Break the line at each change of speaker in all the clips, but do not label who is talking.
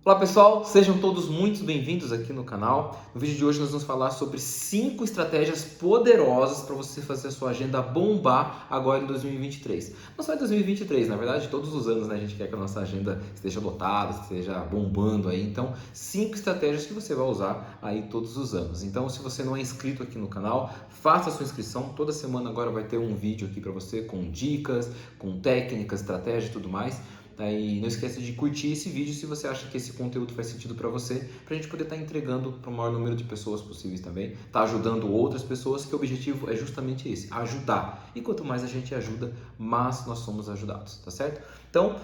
Olá pessoal, sejam todos muito bem-vindos aqui no canal. No vídeo de hoje nós vamos falar sobre 5 estratégias poderosas para você fazer a sua agenda bombar agora em 2023. Não só em 2023, na verdade todos os anos, né? A gente quer que a nossa agenda esteja lotada, esteja bombando aí. Então, 5 estratégias que você vai usar aí todos os anos. Então, se você não é inscrito aqui no canal, faça a sua inscrição. Toda semana agora vai ter um vídeo aqui para você com dicas, com técnicas, estratégias e tudo mais. E não esqueça de curtir esse vídeo se você acha que esse conteúdo faz sentido para você, para a gente poder estar entregando para o maior número de pessoas possíveis também, tá ajudando outras pessoas, que o objetivo é justamente esse, ajudar. E quanto mais a gente ajuda, mais nós somos ajudados, tá certo? Então,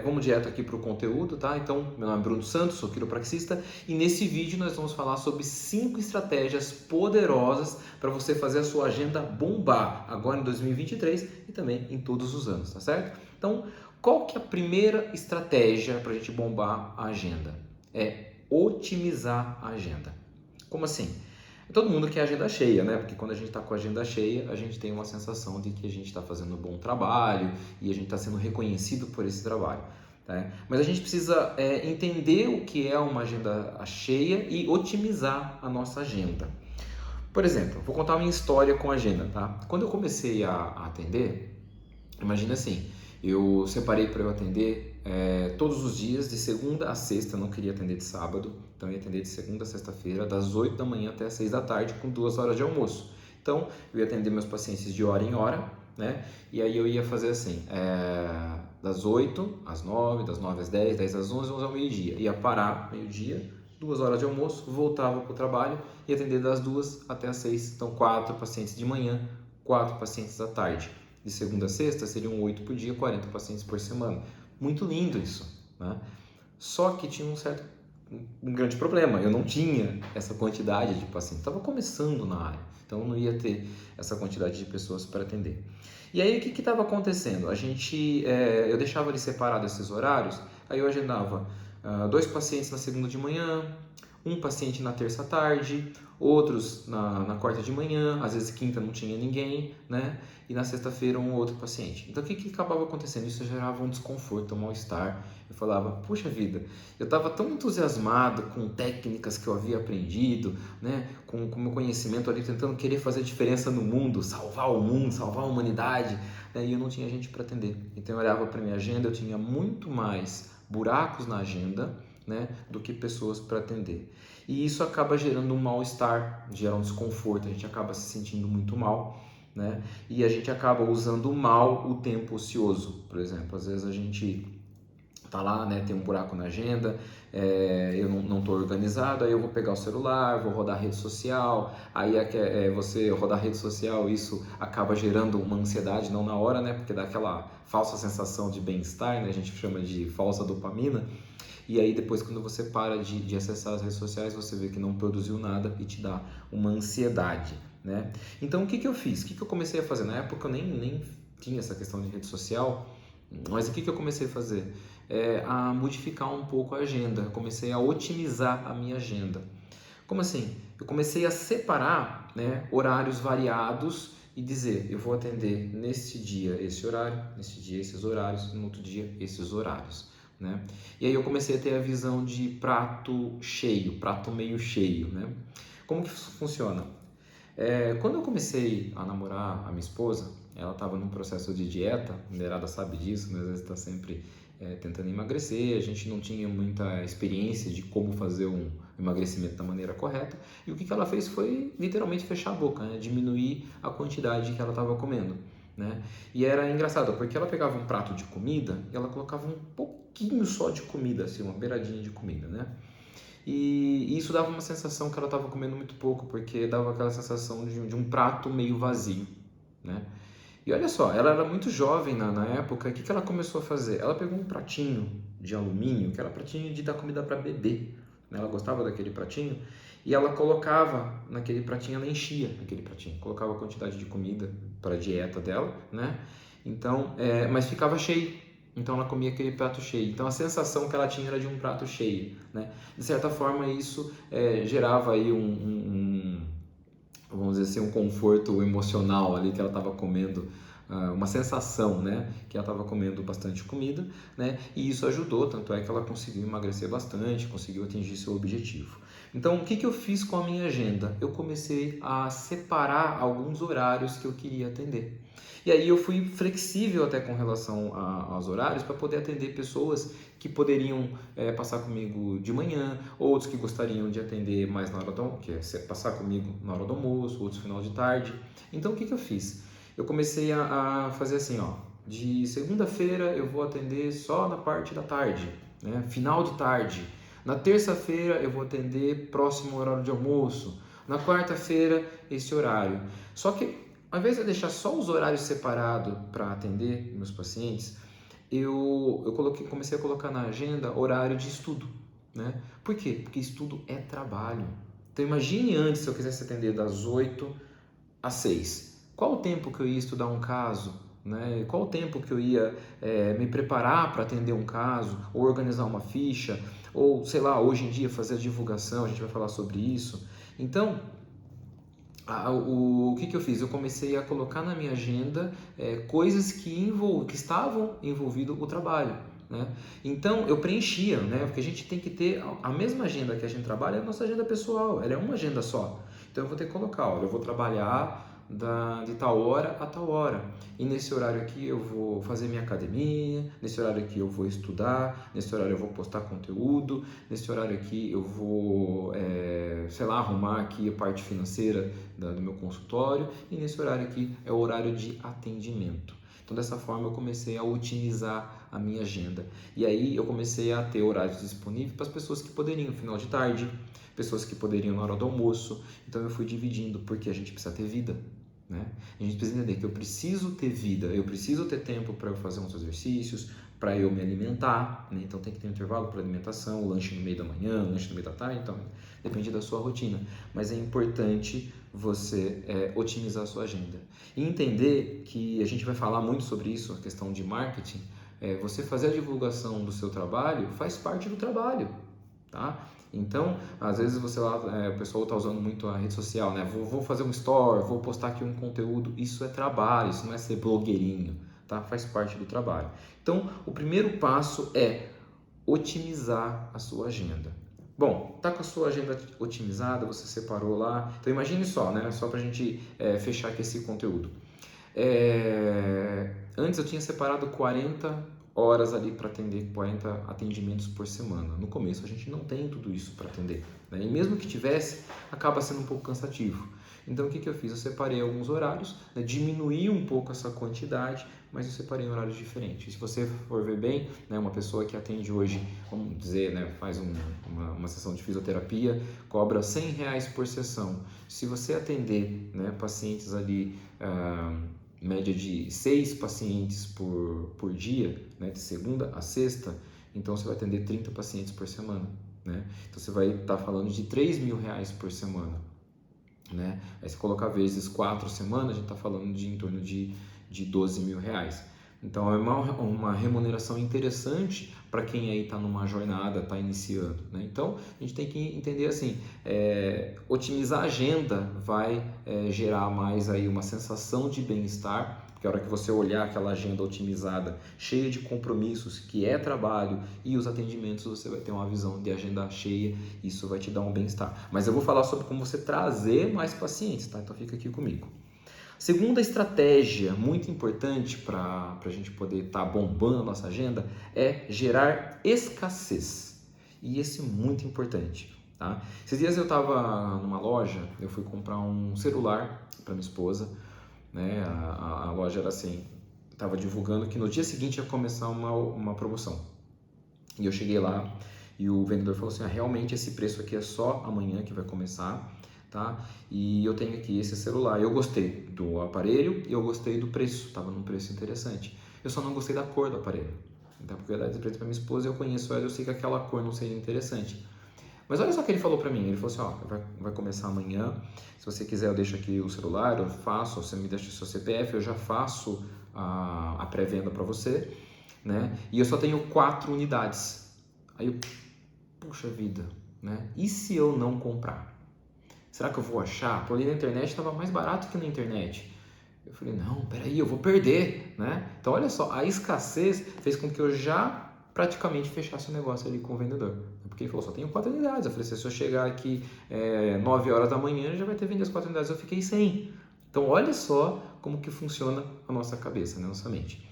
vamos direto aqui para o conteúdo, tá? Então, meu nome é Bruno Santos, sou quiropraxista e nesse vídeo nós vamos falar sobre 5 estratégias poderosas para você fazer a sua agenda bombar agora em 2023 e também em todos os anos, tá certo? Então, qual que é a primeira estratégia para a gente bombar a agenda? É otimizar a agenda. Como assim? Todo mundo quer agenda cheia, né? Porque quando a gente está com a agenda cheia, a gente tem uma sensação de que a gente está fazendo um bom trabalho e a gente está sendo reconhecido por esse trabalho. Tá? Mas a gente precisa entender o que é uma agenda cheia e otimizar a nossa agenda. Por exemplo, vou contar a minha história com a agenda, tá? Quando eu comecei a atender, imagina assim, eu separei para eu atender todos os dias, de segunda a sexta, não queria atender de sábado, então eu ia atender de segunda a sexta-feira, das 8 da manhã até as 6 da tarde, com 2 horas de almoço. Então, eu ia atender meus pacientes de hora em hora, né? E aí eu ia fazer assim, das 8 às 9, das 9 às 10, 10 às 11, 11 ao meio-dia. Ia parar meio-dia, 2 horas de almoço, voltava para o trabalho e atender das 2 até as 6. Então, 4 pacientes de manhã, 4 pacientes à tarde. De segunda a sexta seriam 8 por dia, 40 pacientes por semana. Muito lindo isso, né? Só que tinha um grande problema. Eu não tinha essa quantidade de pacientes. Estava começando na área, então não ia ter essa quantidade de pessoas para atender. E aí o que estava acontecendo? Eu deixava ali separado esses horários. Aí eu agendava 2 pacientes na segunda de manhã, um paciente na terça à tarde, outros na quarta de manhã, às vezes quinta não tinha ninguém, né? E na sexta-feira um outro paciente. Então o que acabava acontecendo? Isso gerava um desconforto, um mal-estar. Eu falava, puxa vida, eu estava tão entusiasmado com técnicas que eu havia aprendido, né? Com o meu conhecimento ali, tentando querer fazer diferença no mundo, salvar a humanidade, né? E eu não tinha gente para atender. Então eu olhava para minha agenda, eu tinha muito mais buracos na agenda, né, do que pessoas para atender. E isso acaba gerando um mal-estar, gera um desconforto, a gente acaba se sentindo muito mal, né? E a gente acaba usando mal o tempo ocioso, por exemplo. Às vezes a gente tá lá, né, tem um buraco na agenda, eu não estou organizado, aí eu vou pegar o celular, vou rodar a rede social, aí você rodar a rede social, isso acaba gerando uma ansiedade, não na hora, né, porque dá aquela falsa sensação de bem-estar, né, a gente chama de falsa dopamina. E aí depois, quando você para de acessar as redes sociais, você vê que não produziu nada e te dá uma ansiedade, né? Então o que eu fiz? O que eu comecei a fazer? Na época eu nem tinha essa questão de rede social, mas o que eu comecei a fazer? A modificar um pouco a agenda, eu comecei a otimizar a minha agenda. Como assim? Eu comecei a separar, né, horários variados e dizer, eu vou atender neste dia esse horário, neste dia esses horários, no outro dia esses horários, né? E aí eu comecei a ter a visão de prato cheio, prato meio cheio, né? Como que isso funciona? Quando eu comecei a namorar a minha esposa, ela estava num processo de dieta, a mulherada sabe disso, né? Às vezes está sempre tentando emagrecer, a gente não tinha muita experiência de como fazer um emagrecimento da maneira correta, e o que ela fez foi literalmente fechar a boca, né? Diminuir a quantidade que ela estava comendo, né? E era engraçado, porque ela pegava um prato de comida e ela colocava um pouquinho só de comida, assim, uma beiradinha de comida, né? E isso dava uma sensação que ela estava comendo muito pouco, porque dava aquela sensação de um prato meio vazio, né? E olha só, ela era muito jovem na época, o que ela começou a fazer? Ela pegou um pratinho de alumínio, que era pratinho de dar comida para bebê, né? Ela gostava daquele pratinho, e ela colocava naquele pratinho, ela enchia aquele pratinho, colocava a quantidade de comida para a dieta dela, né? Então, mas ficava cheio, então ela comia aquele prato cheio. Então a sensação que ela tinha era de um prato cheio, né? De certa forma isso gerava aí vamos dizer assim, um conforto emocional ali que ela estava comendo uma sensação, né, que ela estava comendo bastante comida, né, e isso ajudou, tanto é que ela conseguiu emagrecer bastante, conseguiu atingir seu objetivo. Então, o que que eu fiz com a minha agenda? Eu comecei a separar alguns horários que eu queria atender. E aí eu fui flexível até com relação aos horários para poder atender pessoas que poderiam passar comigo de manhã, outros que gostariam de atender mais na hora do almoço, que é passar comigo na hora do almoço, outros no final de tarde. Então o que que eu fiz? Eu comecei a fazer assim, ó, de segunda-feira eu vou atender só na parte da tarde, né? Final de tarde. Na terça-feira eu vou atender próximo ao horário de almoço. Na quarta-feira esse horário. Só que ao invés de eu deixar só os horários separados para atender meus pacientes, comecei a colocar na agenda horário de estudo, né? Por quê? Porque estudo é trabalho. Então imagine antes se eu quisesse atender das 8 às 6. Qual o tempo que eu ia estudar um caso? Né? Qual o tempo que eu ia me preparar para atender um caso, ou organizar uma ficha, ou sei lá, hoje em dia fazer a divulgação, a gente vai falar sobre isso. Então, o que que eu fiz? Eu comecei a colocar na minha agenda coisas que estavam envolvido o trabalho, né? Então eu preenchia, né? Porque a gente tem que ter a mesma agenda que a gente trabalha, é a nossa agenda pessoal, ela é uma agenda só. Então eu vou ter que colocar, olha, eu vou trabalhar de tal hora a tal hora. E nesse horário aqui eu vou fazer minha academia, nesse horário aqui eu vou estudar, nesse horário eu vou postar conteúdo, nesse horário aqui eu vou, sei lá, arrumar aqui a parte financeira do meu consultório, e nesse horário aqui é o horário de atendimento. Então dessa forma eu comecei a otimizar a minha agenda. E aí eu comecei a ter horários disponíveis para as pessoas que poderiam no final de tarde, pessoas que poderiam na hora do almoço. Então eu fui dividindo, porque a gente precisa ter vida. Né? A gente precisa entender que eu preciso ter vida, eu preciso ter tempo para eu fazer uns exercícios, para eu me alimentar, né? Então tem que ter um intervalo para alimentação, o lanche no meio da manhã, o lanche no meio da tarde, então depende da sua rotina, mas é importante você otimizar a sua agenda e entender que a gente vai falar muito sobre isso, a questão de marketing. Você fazer a divulgação do seu trabalho faz parte do trabalho, tá? Então, às vezes você lá, o pessoal está usando muito a rede social, né? Vou fazer um store, vou postar aqui um conteúdo. Isso é trabalho, isso não é ser blogueirinho, tá? Faz parte do trabalho. Então, o primeiro passo é otimizar a sua agenda. Bom, tá com a sua agenda otimizada, você separou lá. Então, imagine só, né? Só para a gente fechar aqui esse conteúdo. Antes eu tinha separado 40 horas ali para atender 40 atendimentos por semana. No começo a gente não tem tudo isso para atender, né? E mesmo que tivesse, acaba sendo um pouco cansativo. Então o que que eu fiz? Eu separei alguns horários, né? Diminuí um pouco essa quantidade, mas eu separei em horários diferentes. Se você for ver bem, né, uma pessoa que atende hoje, vamos dizer, né, faz uma sessão de fisioterapia, cobra R$100 por sessão. Se você atender, né, pacientes ali, média de 6 pacientes por dia, né, de segunda a sexta, então você vai atender 30 pacientes por semana, né? Então você vai estar falando de R$3.000 por semana, né? Aí se colocar vezes 4 semanas, a gente está falando de em torno de R$12.000. Então é uma remuneração interessante para quem aí está numa jornada, está iniciando, né? Então a gente tem que entender assim, otimizar a agenda vai gerar mais aí uma sensação de bem-estar, porque a hora que você olhar aquela agenda otimizada, cheia de compromissos, que é trabalho, e os atendimentos, você vai ter uma visão de agenda cheia, isso vai te dar um bem-estar. Mas eu vou falar sobre como você trazer mais pacientes, tá? Então fica aqui comigo. Segunda estratégia muito importante para a gente poder estar bombando a nossa agenda é gerar escassez. E esse é muito importante, tá? Esses dias eu estava numa loja, eu fui comprar um celular para minha esposa, né? A loja era assim, estava divulgando que no dia seguinte ia começar uma promoção. E eu cheguei lá e o vendedor falou assim, realmente esse preço aqui é só amanhã que vai começar, tá? E eu tenho aqui esse celular. Eu gostei do aparelho e eu gostei do preço, estava num preço interessante. Eu só não gostei da cor do aparelho. Então, porque eu ia dar esse preço para minha esposa, eu conheço ela, eu sei que aquela cor não seria interessante. Mas olha só o que ele falou para mim. Ele falou assim, ó, vai começar amanhã. Se você quiser, eu deixo aqui o celular, eu faço, você me deixa o seu CPF, eu já faço a pré-venda para você, né? E eu só tenho 4 unidades. Aí eu, puxa vida, né? E se eu não comprar? Será que eu vou achar? Por ali na internet estava mais barato que na internet. Eu falei, não, peraí, eu vou perder, né? Então, olha só, a escassez fez com que eu já praticamente fechasse o negócio ali com o vendedor. Porque ele falou, só tenho 4 unidades. Eu falei, se eu chegar aqui 9 horas da manhã, já vai ter vendido as 4 unidades. Eu fiquei sem. Então, olha só como que funciona a nossa cabeça, né? Nossa mente.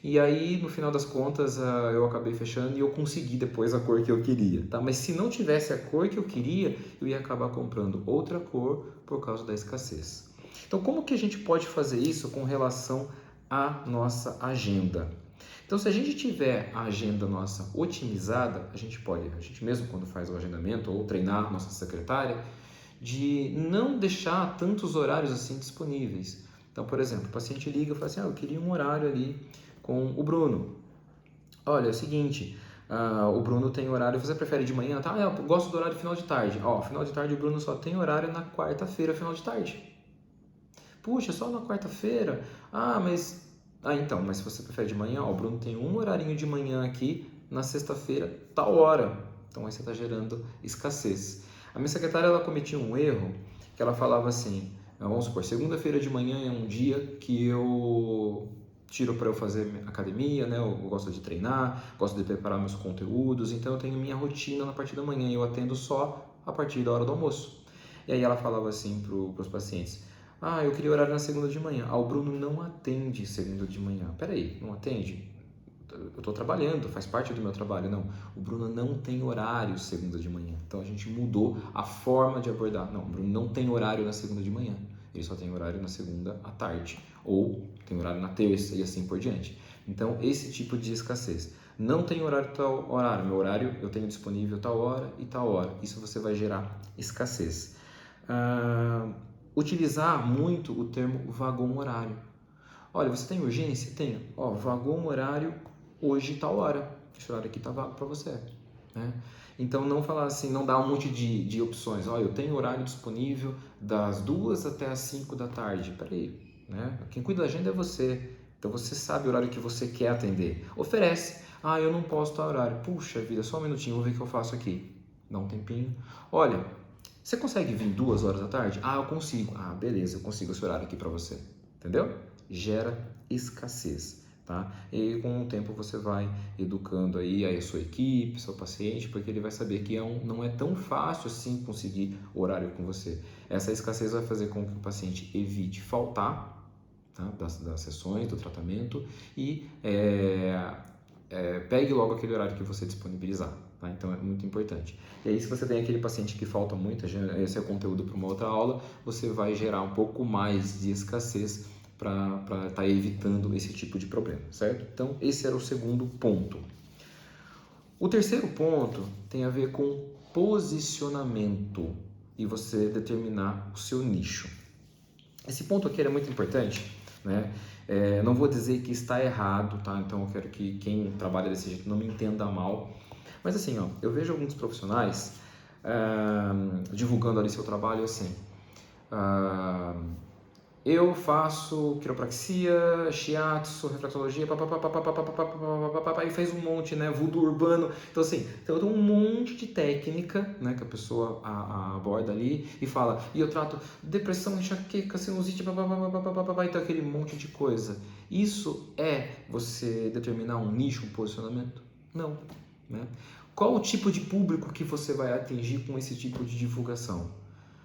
E aí, no final das contas, eu acabei fechando e eu consegui depois a cor que eu queria, tá? Mas se não tivesse a cor que eu queria, eu ia acabar comprando outra cor por causa da escassez. Então, como que a gente pode fazer isso com relação à nossa agenda? Então, se a gente tiver a agenda nossa otimizada, a gente mesmo quando faz o agendamento ou treinar nossa secretária, de não deixar tantos horários assim disponíveis. Então, por exemplo, o paciente liga e fala assim, eu queria um horário ali com o Bruno. Olha, é o seguinte, o Bruno tem horário, você prefere de manhã? Tá, eu gosto do horário final de tarde. Final de tarde o Bruno só tem horário na quarta-feira, final de tarde. Puxa, só na quarta-feira? Mas se você prefere de manhã, o Bruno tem um horarinho de manhã aqui, na sexta-feira, tal hora. Então aí você está gerando escassez. A minha secretária, ela cometia um erro, que ela falava assim, vamos supor, segunda-feira de manhã é um dia que eu tiro para eu fazer academia, né? Eu gosto de treinar, gosto de preparar meus conteúdos, então eu tenho minha rotina na parte da manhã e eu atendo só a partir da hora do almoço. E aí ela falava assim para os pacientes, eu queria horário na segunda de manhã. O Bruno não atende segunda de manhã. Peraí, não atende? Eu estou trabalhando, faz parte do meu trabalho. Não, o Bruno não tem horário segunda de manhã. Então a gente mudou a forma de abordar. Não, o Bruno não tem horário na segunda de manhã. Ele só tem horário na segunda à tarde. Ou tem horário na terça e assim por diante. Então, esse tipo de escassez. Não tem horário tal horário. Meu horário eu tenho disponível tal hora e tal hora. Isso você vai gerar escassez. Utilizar muito o termo vagão horário. Olha, você tem urgência? Tenho. Vagão horário hoje tal hora. Esse horário aqui tá vago para você. Né? Então não falar assim, não dar um monte de opções. Eu tenho horário disponível das 2 até as 5 da tarde. Peraí, né? Quem cuida da agenda é você. Então você sabe o horário que você quer atender. Oferece. Eu não posso tal horário. Puxa vida, só um minutinho, vou ver o que eu faço aqui. Dá um tempinho. Olha, você consegue vir 2 horas da tarde? Eu consigo. Beleza, eu consigo esse horário aqui para você. Entendeu? Gera escassez, tá? E com o tempo você vai educando aí a sua equipe, seu paciente, porque ele vai saber que não é tão fácil assim conseguir horário com você. Essa escassez vai fazer com que o paciente evite faltar, tá? das sessões, do tratamento e pegue logo aquele horário que você disponibilizar. Tá? Então é muito importante. E aí, se você tem aquele paciente que falta muito, esse é o conteúdo para uma outra aula, você vai gerar um pouco mais de escassez para estar evitando esse tipo de problema, certo? Então, esse era o segundo ponto. O terceiro ponto tem a ver com posicionamento e você determinar o seu nicho. Esse ponto aqui é muito importante, né? Não vou dizer que está errado, tá? Então eu quero que quem trabalha desse jeito não me entenda mal. Mas assim, eu vejo alguns profissionais divulgando ali seu trabalho assim. Eu faço quiropraxia, shiatsu, reflexologia, e fez um monte, né, voodoo urbano. Então assim, tem um monte de técnica, né, que a pessoa aborda ali e fala, e eu trato depressão, enxaqueca, sinusite, então aquele monte de coisa. Isso é você determinar um nicho, um posicionamento? Não, né? Qual o tipo de público que você vai atingir com esse tipo de divulgação?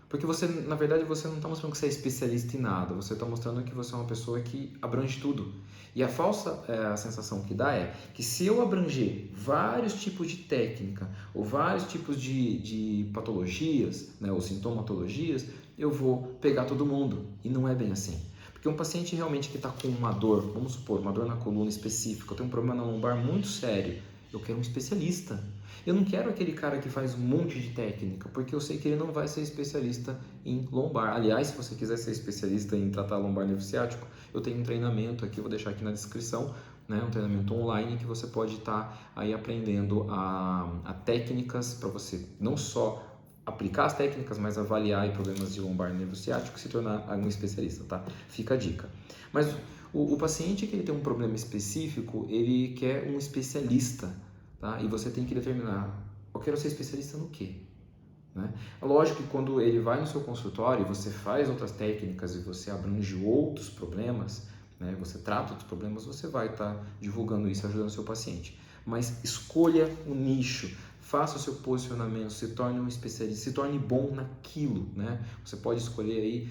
Porque você, na verdade, você não está mostrando que você é especialista em nada, você está mostrando que você é uma pessoa que abrange tudo. E a falsa sensação que dá é que se eu abranger vários tipos de técnica ou vários tipos de patologias, né, ou sintomatologias, eu vou pegar todo mundo. E não é bem assim. Porque um paciente realmente que está com uma dor, vamos supor, uma dor na coluna específica, eu tenho um problema na lombar muito sério, eu quero um especialista. Eu não quero aquele cara que faz um monte de técnica, porque eu sei que ele não vai ser especialista em lombar. Aliás, se você quiser ser especialista em tratar lombar nervo ciático, eu tenho um treinamento aqui, vou deixar aqui na descrição, né, um treinamento online que você pode estar aí aprendendo a técnicas para você não só aplicar as técnicas, mas avaliar problemas de lombar nervo ciático e se tornar um especialista, tá? Fica a dica. Mas o paciente que ele tem um problema específico, ele quer um especialista. Tá? E você tem que determinar, eu quero ser especialista no quê? né? É lógico que quando ele vai no seu consultório e você faz outras técnicas e você abrange outros problemas, né, você trata outros problemas, você vai estar divulgando isso, ajudando o seu paciente. Mas escolha o nicho, faça o seu posicionamento, se torne um especialista, se torne bom naquilo, né? Você pode escolher aí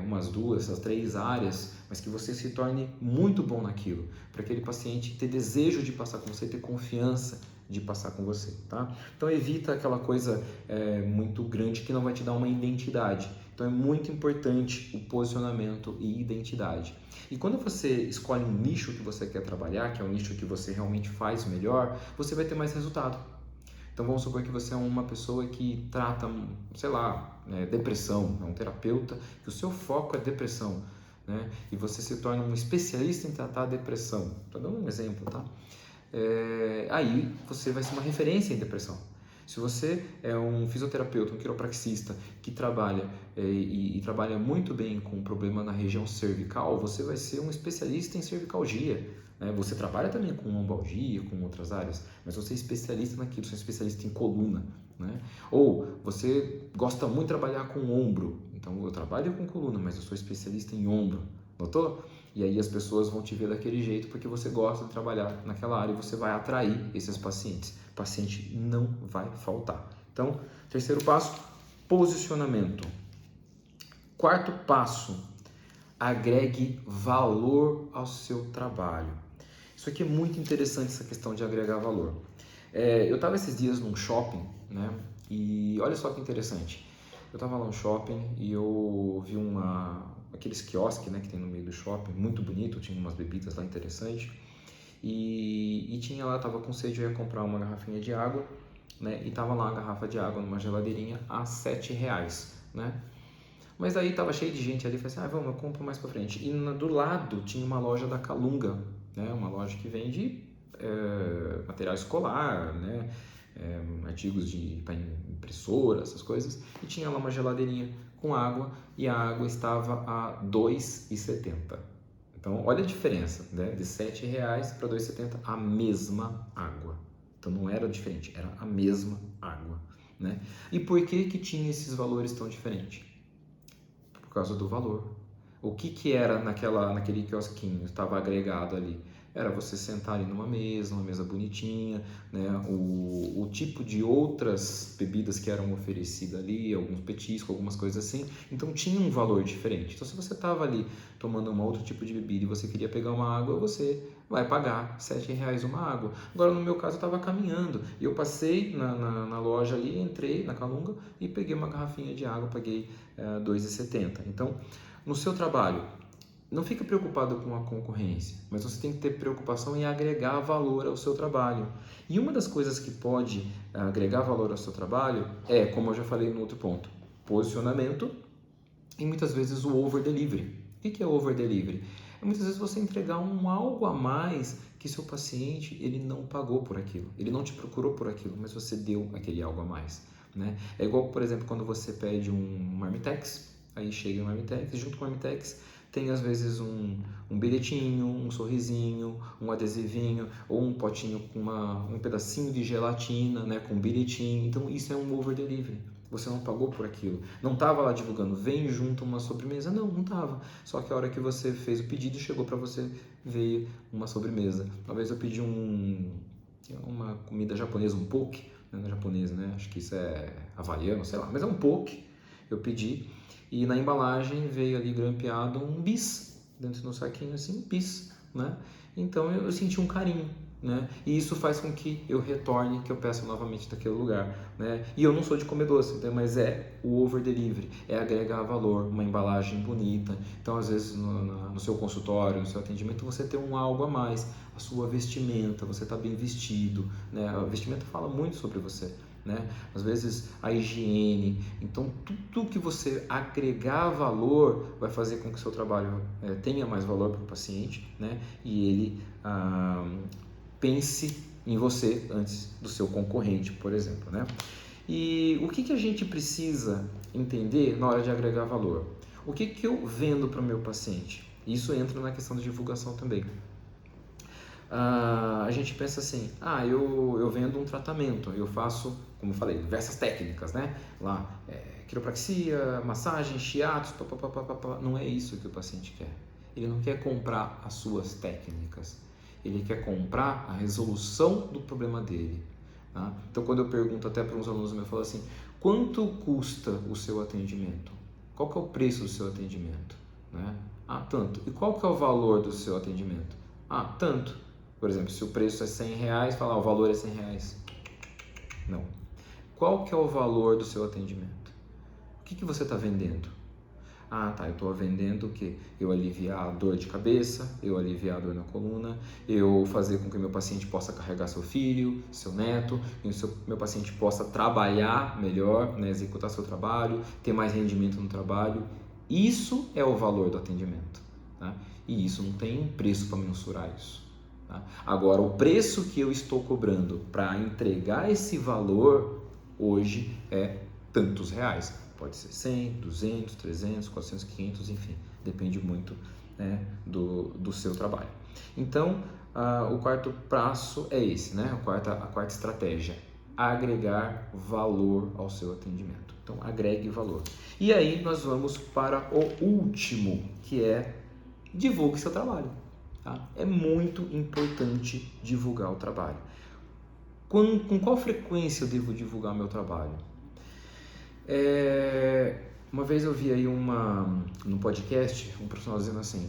umas duas, as três áreas, mas que você se torne muito bom naquilo, para aquele paciente ter desejo de passar com você, ter confiança de passar com você, tá? Então evita aquela coisa muito grande que não vai te dar uma identidade. Então é muito importante o posicionamento e identidade. E quando você escolhe um nicho que você quer trabalhar, que é um nicho que você realmente faz melhor, você vai ter mais resultado. Então vamos supor que você é uma pessoa que trata, sei lá, depressão, é um terapeuta, que o seu foco é depressão, né? E você se torna um especialista em tratar a depressão. Estou dando um exemplo, tá? Aí você vai ser uma referência em depressão. Se você é um fisioterapeuta, um quiropraxista que trabalha e trabalha muito bem com problema na região cervical, você vai ser um especialista em cervicalgia, né? Você trabalha também com lombalgia, com outras áreas, mas você é especialista naquilo, você é especialista em coluna, né? Ou você gosta muito de trabalhar com ombro, então eu trabalho com coluna, mas eu sou especialista em ombro, notou? E aí as pessoas vão te ver daquele jeito porque você gosta de trabalhar naquela área e você vai atrair esses pacientes. O paciente não vai faltar. Então, terceiro passo, posicionamento. Quarto passo, agregue valor ao seu trabalho. Isso aqui é muito interessante, essa questão de agregar valor. Eu estava esses dias num shopping, né? E olha só que interessante. Eu estava lá no shopping e eu vi aqueles quiosques, né, que tem no meio do shopping, muito bonito, tinha umas bebidas lá interessantes. E tinha lá, estava com sede, eu ia comprar uma garrafinha de água, né? E tava lá a garrafa de água numa geladeirinha a R$7, né? Mas aí tava cheio de gente ali, falei assim, vamos, eu compro mais pra frente. E do lado tinha uma loja da Calunga, né? Uma loja que vende material escolar, né? Artigos para impressora, essas coisas. E tinha lá uma geladeirinha com água e a água estava a R$2,70. Então, olha a diferença, né? De R$7 para R$2,70, a mesma água. Então, não era diferente, era a mesma água, né? E por que que tinha esses valores tão diferentes? Por causa do valor. O que que era naquele quiosquinho, estava agregado ali? Era você sentar ali numa mesa bonitinha, né? O tipo de outras bebidas que eram oferecidas ali, alguns petiscos, algumas coisas assim. Então tinha um valor diferente. Então se você estava ali tomando um outro tipo de bebida e você queria pegar uma água, você vai pagar R$7 uma água. Agora no meu caso eu estava caminhando e eu passei na loja ali, entrei na Calunga e peguei uma garrafinha de água, paguei R$2,70. Então no seu trabalho, não fica preocupado com a concorrência, mas você tem que ter preocupação em agregar valor ao seu trabalho. E uma das coisas que pode agregar valor ao seu trabalho é, como eu já falei no outro ponto, posicionamento e muitas vezes o over delivery. O que é over delivery? É muitas vezes você entregar algo a mais que seu paciente ele não pagou por aquilo, ele não te procurou por aquilo, mas você deu aquele algo a mais, né? É igual, por exemplo, quando você pede um Marmitex, aí chega o Marmitex, junto com o Marmitex tem às vezes um bilhetinho, um sorrisinho, um adesivinho ou um potinho com um pedacinho de gelatina, né, com um bilhetinho. Então isso é um over delivery. Você não pagou por aquilo. Não estava lá divulgando, vem junto uma sobremesa. Não estava. Só que a hora que você fez o pedido, chegou para você, veio uma sobremesa. Uma vez eu pedi uma comida japonesa, um poke, né, não é japonesa, né? Acho que isso é havaiano, sei lá, mas é um poke. Eu pedi e na embalagem veio ali grampeado um bis, dentro do saquinho assim, um bis, né? Então eu senti um carinho, né? E isso faz com que eu retorne, que eu peça novamente daquele lugar, né? E eu não sou de comer doce, então, mas é o over delivery, é agregar valor, uma embalagem bonita. Então às vezes no seu consultório, no seu atendimento, você tem algo a mais, a sua vestimenta, você está bem vestido, né? A vestimenta fala muito sobre você, né? Às vezes a higiene. Então tudo que você agregar valor vai fazer com que o seu trabalho tenha mais valor para o paciente, né? E ele pense em você antes do seu concorrente, por exemplo, né? E o que a gente precisa entender na hora de agregar valor? O que eu vendo para o meu paciente? Isso entra na questão da divulgação também. A gente pensa assim, eu vendo um tratamento, eu faço como eu falei, diversas técnicas, né? Lá, quiropraxia, massagem, shiatsu, papapá. Não é isso que o paciente quer. Ele não quer comprar as suas técnicas. Ele quer comprar a resolução do problema dele. Tá? Então, quando eu pergunto até para uns alunos meus, eu falo assim, quanto custa o seu atendimento? Qual que é o preço do seu atendimento? Né? Ah, tanto. E qual que é o valor do seu atendimento? Ah, tanto. Por exemplo, se o preço é R$100, falar o valor é R$100. Não. Qual que é o valor do seu atendimento? O que você está vendendo? Ah, tá, eu estou vendendo o quê? Eu aliviar a dor de cabeça, eu aliviar a dor na coluna, eu fazer com que o meu paciente possa carregar seu filho, seu neto, e meu paciente possa trabalhar melhor, né, executar seu trabalho, ter mais rendimento no trabalho. Isso é o valor do atendimento. Tá? E isso não tem preço para mensurar isso. Tá? Agora, o preço que eu estou cobrando para entregar esse valor hoje é tantos reais. Pode ser 100, 200, 300, 400, 500, enfim, depende muito, né, do seu trabalho. Então, o quarto passo é esse, né? A quarta estratégia, agregar valor ao seu atendimento. Então, agregue valor. E aí nós vamos para o último, que é divulgue seu trabalho. Tá? É muito importante divulgar o trabalho. Com qual frequência eu devo divulgar meu trabalho? Uma vez eu vi aí no podcast um profissional dizendo assim,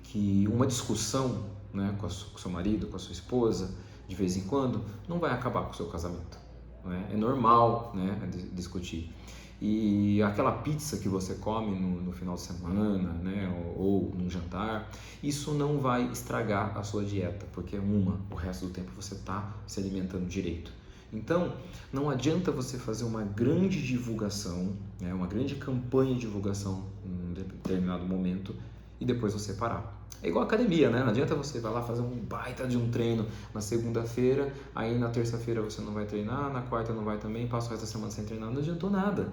que uma discussão, né, com o seu marido, com a sua esposa, de vez em quando, não vai acabar com o seu casamento. Né? É normal, né, discutir. E aquela pizza que você come no final de semana, né, ou num jantar, isso não vai estragar a sua dieta, porque o resto do tempo você está se alimentando direito. Então, não adianta você fazer uma grande divulgação, né, uma grande campanha de divulgação em um determinado momento e depois você parar. É igual academia, né? Não adianta você vai lá fazer um baita de um treino na segunda-feira, aí na terça-feira você não vai treinar, na quarta não vai também, passa o resto da semana sem treinar, não adiantou nada.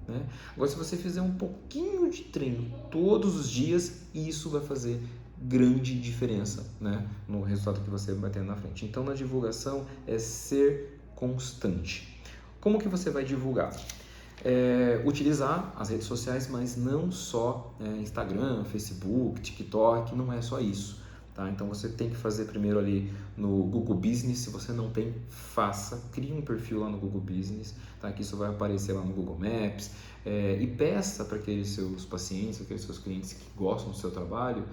Né? Agora, se você fizer um pouquinho de treino todos os dias, isso vai fazer grande diferença, né, no resultado que você vai ter na frente. Então, na divulgação é ser constante. Como que você vai divulgar? Utilizar as redes sociais, mas não só Instagram, Facebook, TikTok, não é só isso. Tá? Então você tem que fazer primeiro ali no Google Business. Se você não tem, faça, crie um perfil lá no Google Business, tá? Que isso vai aparecer lá no Google Maps, e peça para aqueles seus pacientes, aqueles seus clientes que gostam do seu trabalho,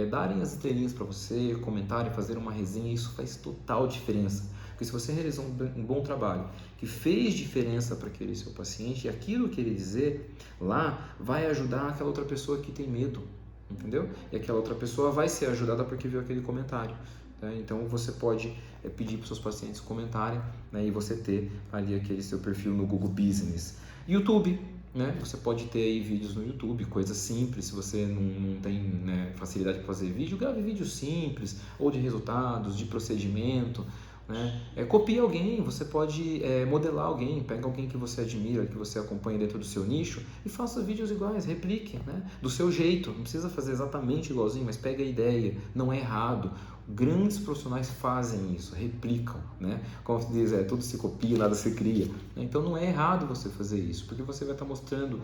darem as estrelinhas para você, comentarem, fazer uma resenha. Isso faz total diferença. Porque se você realizou um bom trabalho que fez diferença para aquele seu paciente, e aquilo que ele dizer lá vai ajudar aquela outra pessoa que tem medo, entendeu? E aquela outra pessoa vai ser ajudada porque viu aquele comentário. Tá? Então você pode pedir para os seus pacientes comentarem, né, e você ter ali aquele seu perfil no Google Business. YouTube, né? Você pode ter aí vídeos no YouTube, coisas simples. Se você não tem, né, facilidade para fazer vídeo, grave vídeos simples, ou de resultados, de procedimento. Né? Copie alguém, você pode modelar alguém, pega alguém que você admira, que você acompanha dentro do seu nicho e faça vídeos iguais, replique, né? Do seu jeito, não precisa fazer exatamente igualzinho, mas pega a ideia, não é errado. Grandes profissionais fazem isso, replicam, né? Como se diz, tudo se copia, nada se cria. Então não é errado você fazer isso, porque você vai estar mostrando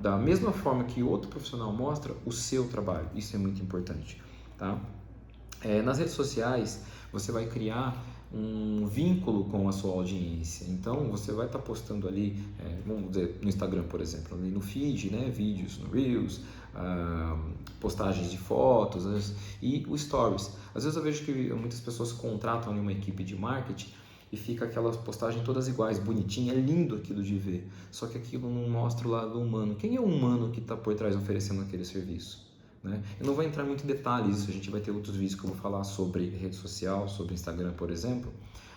da mesma forma que outro profissional mostra o seu trabalho, isso é muito importante, tá? Nas redes sociais, você vai criar um vínculo com a sua audiência. Então, você vai estar postando ali, vamos dizer, no Instagram, por exemplo, ali no feed, né, vídeos no Reels, postagens de fotos e o Stories. Às vezes eu vejo que muitas pessoas contratam ali uma equipe de marketing e fica aquelas postagens todas iguais, bonitinha, é lindo aquilo de ver. Só que aquilo não mostra o lado humano. Quem é o humano que está por trás oferecendo aquele serviço? Né? Eu não vou entrar muito em detalhes, a gente vai ter outros vídeos que eu vou falar sobre rede social, sobre Instagram, por exemplo,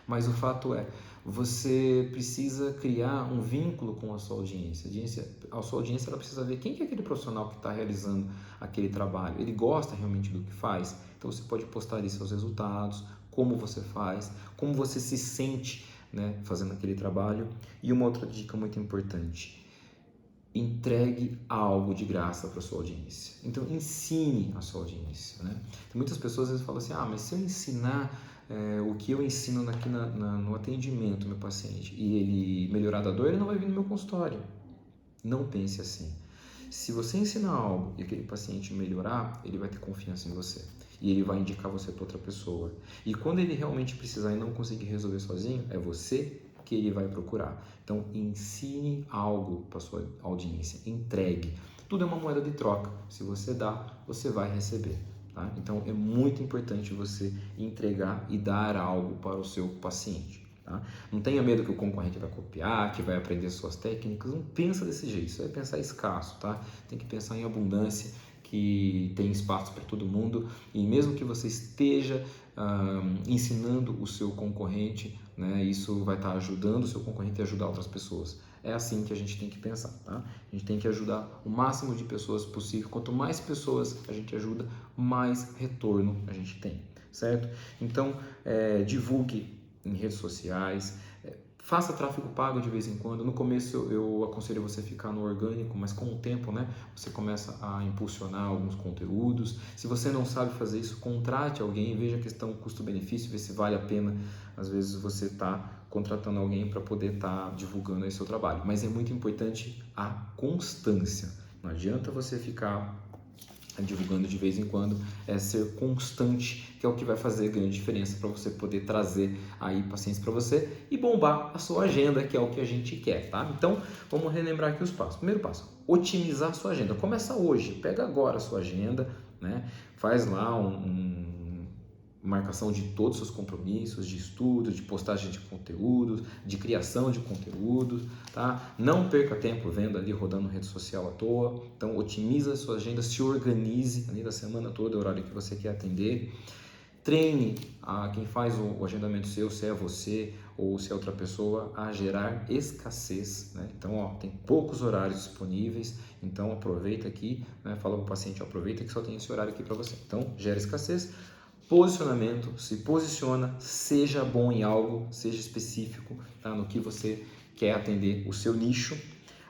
mas o fato é, você precisa criar um vínculo com a sua audiência. A sua audiência ela precisa ver quem que é aquele profissional que está realizando aquele trabalho, ele gosta realmente do que faz, então você pode postar ali seus resultados, como você faz, como você se sente, né, fazendo aquele trabalho. E uma outra dica muito importante: entregue algo de graça para a sua audiência. Então, ensine a sua audiência. Né? Tem muitas pessoas às vezes falam assim, mas se eu ensinar o que eu ensino aqui no atendimento do meu paciente e ele melhorar da dor, ele não vai vir no meu consultório. Não pense assim. Se você ensinar algo e aquele paciente melhorar, ele vai ter confiança em você. E ele vai indicar você para outra pessoa. E quando ele realmente precisar e não conseguir resolver sozinho, é você que ele vai procurar. Então, ensine algo para sua audiência. Entregue. Tudo é uma moeda de troca. Se você dá, você vai receber. Tá? Então, é muito importante você entregar e dar algo para o seu paciente. Tá? Não tenha medo que o concorrente vai copiar, que vai aprender suas técnicas. Não pensa desse jeito. Isso é pensar escasso. Tá? Tem que pensar em abundância, que tem espaço para todo mundo. E mesmo que você esteja ensinando o seu concorrente, né, isso vai estar ajudando o seu concorrente a ajudar outras pessoas. É assim que a gente tem que pensar, tá? A gente tem que ajudar o máximo de pessoas possível. Quanto mais pessoas a gente ajuda, mais retorno a gente tem, certo? Então, divulgue em redes sociais, faça tráfego pago de vez em quando. No começo eu aconselho você ficar no orgânico, mas com o tempo, né, você começa a impulsionar alguns conteúdos. Se você não sabe fazer isso, contrate alguém, veja a questão custo-benefício, vê se vale a pena. Às vezes você está contratando alguém para poder estar divulgando aí seu trabalho. Mas é muito importante a constância. Não adianta você ficar divulgando de vez em quando, ser constante, que é o que vai fazer grande diferença para você poder trazer aí pacientes para você e bombar a sua agenda, que é o que a gente quer, tá? Então, vamos relembrar aqui os passos. Primeiro passo, otimizar a sua agenda. Começa hoje, pega agora a sua agenda, né? Faz lá marcação de todos os seus compromissos, de estudo, de postagem de conteúdos, de criação de conteúdos, tá? Não perca tempo vendo ali, rodando rede social à toa. Então, otimiza a sua agenda, se organize ali da semana toda, o horário que você quer atender. Treine a quem faz o agendamento seu, se é você ou se é outra pessoa, a gerar escassez, né? Então, tem poucos horários disponíveis, então aproveita aqui, né? Fala para o paciente, aproveita que só tem esse horário aqui para você. Então, gera escassez. Posicionamento, se posiciona, seja bom em algo, seja específico, tá? No que você quer atender, o seu nicho.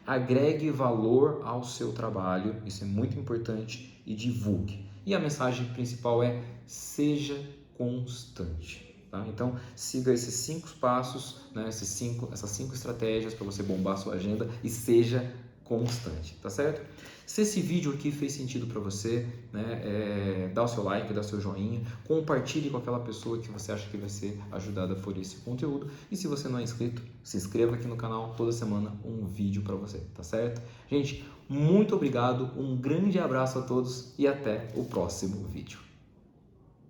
Agregue valor ao seu trabalho, isso é muito importante, e divulgue. E a mensagem principal é: seja constante. Tá? Então, siga esses 5 passos, né? Essas cinco estratégias para você bombar a sua agenda e seja constante, tá certo? Se esse vídeo aqui fez sentido para você, né, dá o seu like, dá o seu joinha, compartilhe com aquela pessoa que você acha que vai ser ajudada por esse conteúdo. E se você não é inscrito, se inscreva aqui no canal, toda semana um vídeo para você, tá certo? Gente, muito obrigado, um grande abraço a todos e até o próximo vídeo.